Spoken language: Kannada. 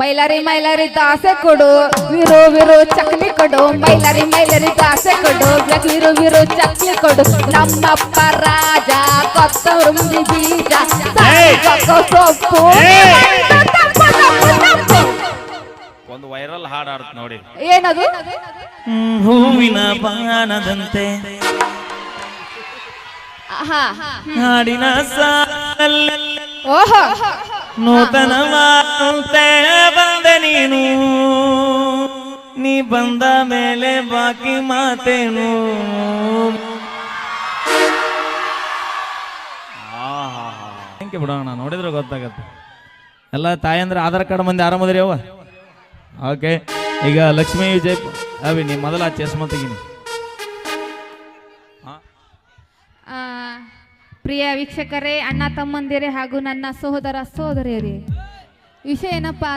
ಮೈಲಾರಿ ಮೈಲಾರಿ ದಾಸೆ ಕೊಡು, ವಿರು ವಿರು ಚಕ್ಲಿ ಕೊಡು. ಮೈಲಾರಿ ಮೈಲಾರಿ ದಾಸೆ ಕೊಡು, ವಿರು ವಿರು ಚಕ್ಲಿ ಕೊಡು. ನಮ್ಮಪ್ಪ ರಾಜ ಕೊತ್ತಂಬರಿ ಬೀಜ ಸೊಪ್ಪು. ಒಂದು ವೈರಲ್ ಹಾಡು ಆಡ್ತ ನೋಡಿ. ಏನದು? ಹೂವಿನ ಬಾಣದಂತೆ ಹಾಡಿನ ಸಾಲಲ್ಲಿ ಓಹೋ ನೂತನವಾದಂತೆ ಬಂದೆ ನೀನು, ನೀ ಬಂದ ಮೇಲೆ ಬಾಕಿ ಮಾತೇನು. ಹೆಂಗೆ ಬಿಡೋಣ, ನೋಡಿದ್ರೆ ಗೊತ್ತಾಗತ್ತೆ. ಎಲ್ಲ ತಾಯಂದ್ರೆ ಆಧಾರ್ ಕಾರ್ಡ್ ಮಂದಿ ಆರಾಮದ್ರಿ ಅವ. ಓಕೆ, ಈಗ ಲಕ್ಷ್ಮೀ ವಿಜಯ್ ಅವಿ ನೀ ಮೊದಲ ಚಸ್ಮಾ ತೆಗಿನಿ. ಪ್ರಿಯ ವೀಕ್ಷಕರೇ, ಅಣ್ಣ ತಮ್ಮಂದಿರೇ ಹಾಗೂ ನನ್ನ ಸಹೋದರ ಸಹೋದರಿಯರೇ, ವಿಷಯ ಏನಪ್ಪಾ